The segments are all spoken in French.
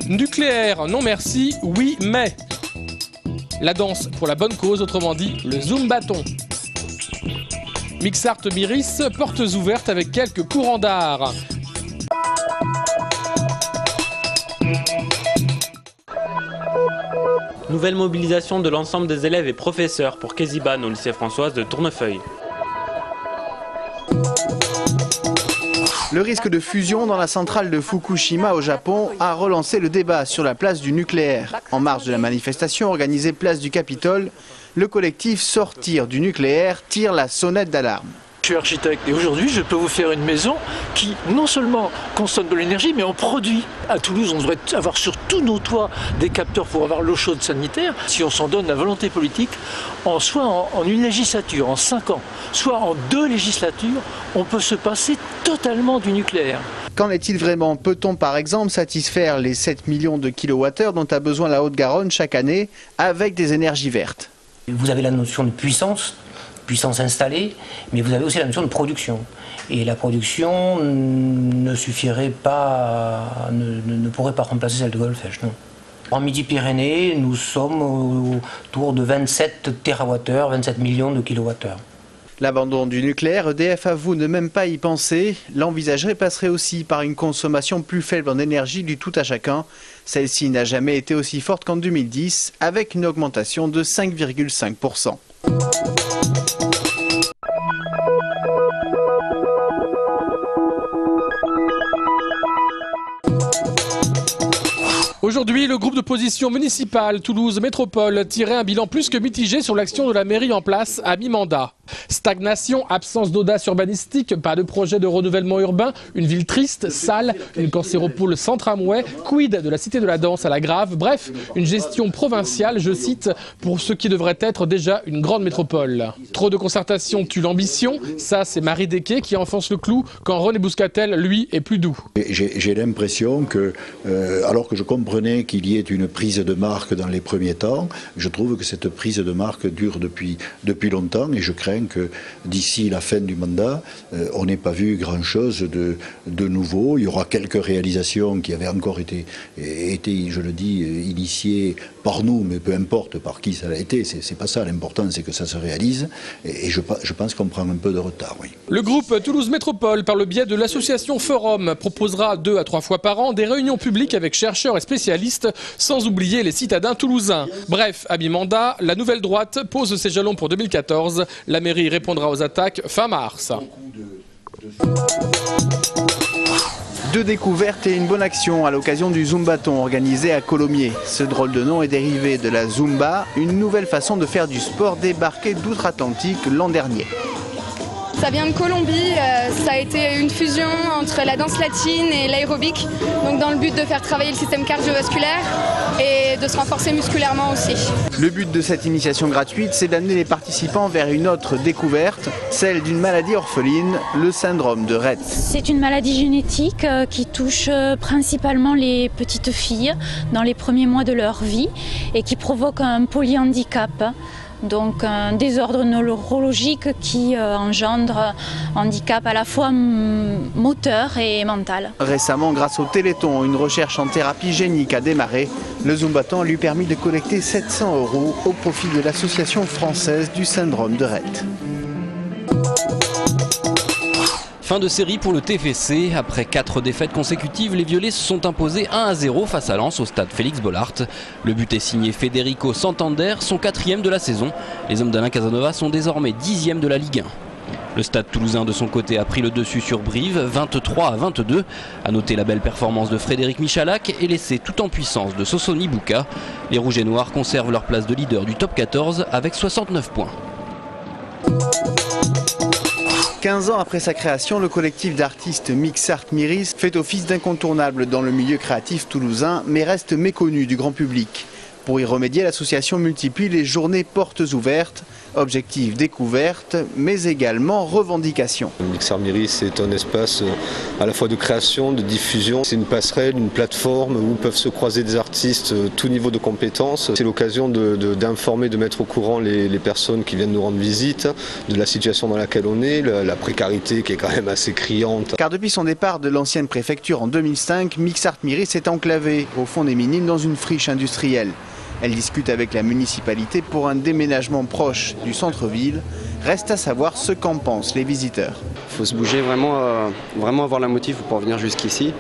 Nucléaire, non merci, oui mais. La danse pour la bonne cause, autrement dit le Zumbaton. Mixart Miris, portes ouvertes avec quelques courants d'art. Nouvelle mobilisation de l'ensemble des élèves et professeurs pour Kéziban au lycée Françoise de Tournefeuille. Le risque de fusion dans la centrale de Fukushima au Japon a relancé le débat sur la place du nucléaire. En marge de la manifestation organisée place du Capitole, le collectif Sortir du nucléaire tire la sonnette d'alarme. Je suis architecte et aujourd'hui je peux vous faire une maison qui non seulement consomme de l'énergie mais en produit. À Toulouse on devrait avoir sur tous nos toits des capteurs pour avoir l'eau chaude sanitaire. Si on s'en donne la volonté politique, soit en une législature, en 5 ans, soit en 2 législatures, on peut se passer totalement du nucléaire. Qu'en est-il vraiment? Peut-on par exemple satisfaire les 7 millions de kilowattheures dont a besoin la Haute-Garonne chaque année avec des énergies vertes? Vous avez la notion de puissance installée, mais vous avez aussi la notion de production. Et la production ne suffirait pas, ne pourrait pas remplacer celle de Golfech, non. En Midi-Pyrénées, nous sommes autour de 27 TWh, 27 millions de kilowattheures. L'abandon du nucléaire, EDF avoue ne même pas y penser. L'envisagerait passerait aussi par une consommation plus faible en énergie du tout à chacun. Celle-ci n'a jamais été aussi forte qu'en 2010, avec une augmentation de 5,5%. Aujourd'hui, le groupe d'opposition municipale Toulouse Métropole tirait un bilan plus que mitigé sur l'action de la mairie en place à mi-mandat. Stagnation, absence d'audace urbanistique, pas de projet de renouvellement urbain, une ville triste, sale, une cancéropole sans tramway, quid de la cité de la danse à la Grave, bref, une gestion provinciale, je cite, pour ce qui devrait être déjà une grande métropole. Trop de concertation tue l'ambition, ça c'est Marie Desquet qui enfonce le clou, quand René Bouscatel, lui, est plus doux. J'ai l'impression que, alors que je comprenais qu'il y ait une prise de marque dans les premiers temps, je trouve que cette prise de marque dure depuis longtemps et je crains que d'ici la fin du mandat, on n'ait pas vu grand-chose de nouveau. Il y aura quelques réalisations qui avaient encore été, je le dis, initiées par nous, mais peu importe par qui ça a été. C'est pas ça l'important, c'est que ça se réalise. Et je pense qu'on prend un peu de retard, oui. Le groupe Toulouse Métropole, par le biais de l'association Forum, proposera 2 à 3 fois par an des réunions publiques avec chercheurs et spécialistes, sans oublier les citadins toulousains. Bref, à mi-mandat, la nouvelle droite pose ses jalons pour 2014. La mairie répondra aux attaques fin mars. 2 découvertes et une bonne action à l'occasion du Zumbaton organisé à Colomiers. Ce drôle de nom est dérivé de la Zumba, une nouvelle façon de faire du sport débarqué d'outre-Atlantique l'an dernier. Ça vient de Colombie, ça a été une fusion entre la danse latine et l'aérobic, donc dans le but de faire travailler le système cardiovasculaire et de se renforcer musculairement aussi. Le but de cette initiation gratuite, c'est d'amener les participants vers une autre découverte, celle d'une maladie orpheline, le syndrome de Rett. C'est une maladie génétique qui touche principalement les petites filles dans les premiers mois de leur vie et qui provoque un polyhandicap. Donc un désordre neurologique qui engendre un handicap à la fois moteur et mental. Récemment, grâce au Téléthon, une recherche en thérapie génique a démarré. Le Zumbaton lui permis de collecter 700 € au profit de l'association française du syndrome de Rett. Fin de série pour le TFC. Après 4 défaites consécutives, les Violets se sont imposés 1-0 face à Lens au stade Félix Bollaert. Le but est signé Federico Santander, son 4e de la saison. Les hommes d'Alain Casanova sont désormais 10e de la Ligue 1. Le stade toulousain de son côté a pris le dessus sur Brive, 23-22. A noter la belle performance de Frédéric Michalak et l'essai tout en puissance de Sosoni Bouka. Les Rouges et Noirs conservent leur place de leader du top 14 avec 69 points. 15 ans après sa création, le collectif d'artistes Mixart Miris fait office d'incontournable dans le milieu créatif toulousain, mais reste méconnu du grand public. Pour y remédier, l'association multiplie les journées portes ouvertes. Objectif découverte, mais également revendication. Mixar Myri, c'est un espace à la fois de création, de diffusion. C'est une passerelle, une plateforme où peuvent se croiser des artistes, tout niveau de compétences. C'est l'occasion d'informer, de mettre au courant les personnes qui viennent nous rendre visite, de la situation dans laquelle on est, la précarité qui est quand même assez criante. Car depuis son départ de l'ancienne préfecture en 2005, Mixar Myri s'est enclavé au fond des Minimes dans une friche industrielle. Elle discute avec la municipalité pour un déménagement proche du centre-ville. Reste à savoir ce qu'en pensent les visiteurs. Il faut se bouger, vraiment avoir la motive pour venir jusqu'ici.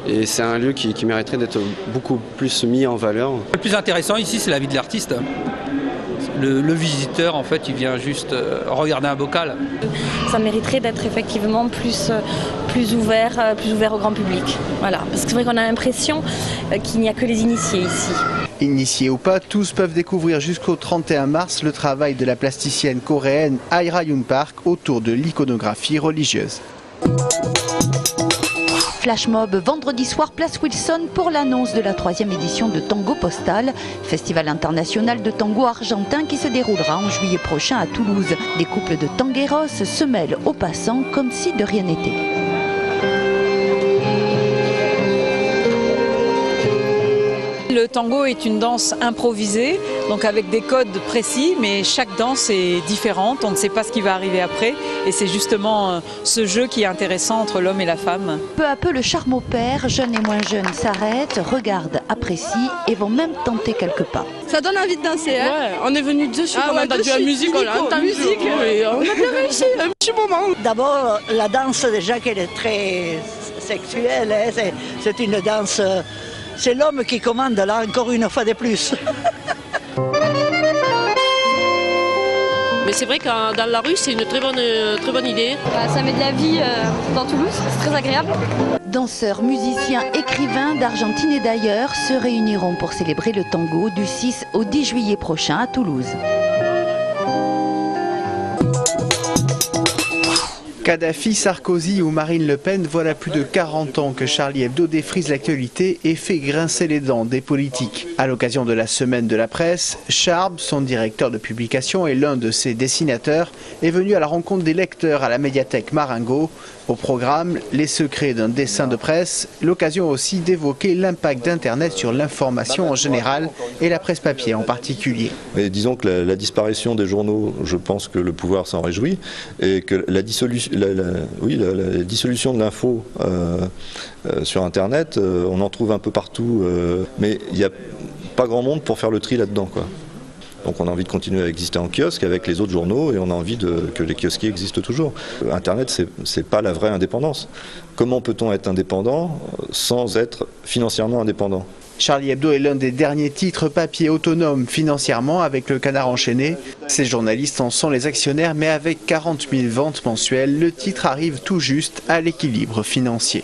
Et c'est un lieu qui mériterait d'être beaucoup plus mis en valeur. Le plus intéressant ici, c'est la vie de l'artiste. Le visiteur, en fait, il vient juste regarder un bocal. Ça mériterait d'être effectivement plus ouvert au grand public. Voilà. Parce que c'est vrai qu'on a l'impression qu'il n'y a que les initiés ici. Initiés ou pas, tous peuvent découvrir jusqu'au 31 mars le travail de la plasticienne coréenne Aira Yoon Park autour de l'iconographie religieuse. Flash mob vendredi soir place Wilson pour l'annonce de la 3e édition de Tango Postal, festival international de tango argentin qui se déroulera en juillet prochain à Toulouse. Des couples de tangueros se mêlent aux passants comme si de rien n'était. Le tango est une danse improvisée, donc avec des codes précis, mais chaque danse est différente, on ne sait pas ce qui va arriver après, et c'est justement ce jeu qui est intéressant entre l'homme et la femme. Peu à peu, le charme opère, jeunes et moins jeunes s'arrêtent, regardent, apprécient et vont même tenter quelques pas. Ça donne envie de danser, hein? Ouais, on est venu de suite, on a entendu la musique, on a entendu musique, et on a bien réussi, un petit moment. D'abord, la danse déjà qu'elle est très sexuelle, hein, c'est une danse... C'est l'homme qui commande là, encore une fois de plus. Mais c'est vrai que dans la rue, c'est une très bonne idée. Ça met de la vie dans Toulouse, c'est très agréable. Danseurs, musiciens, écrivains d'Argentine et d'ailleurs se réuniront pour célébrer le tango du 6 au 10 juillet prochain à Toulouse. Kadhafi, Sarkozy ou Marine Le Pen, voilà plus de 40 ans que Charlie Hebdo défrise l'actualité et fait grincer les dents des politiques. À l'occasion de la semaine de la presse, Charb, son directeur de publication et l'un de ses dessinateurs, est venu à la rencontre des lecteurs à la médiathèque Marengo. Au programme, les secrets d'un dessin de presse, l'occasion aussi d'évoquer l'impact d'Internet sur l'information en général et la presse papier en particulier. Et disons que la disparition des journaux, je pense que le pouvoir s'en réjouit et que la dissolution de l'info sur Internet, on en trouve un peu partout, mais il n'y a pas grand monde pour faire le tri là-dedans, quoi. Donc on a envie de continuer à exister en kiosque avec les autres journaux et on a envie que les kiosquiers existent toujours. Internet, c'est pas la vraie indépendance. Comment peut-on être indépendant sans être financièrement indépendant ? Charlie Hebdo est l'un des derniers titres papier autonomes financièrement avec le Canard enchaîné. Ces journalistes en sont les actionnaires, mais avec 40 000 ventes mensuelles, le titre arrive tout juste à l'équilibre financier.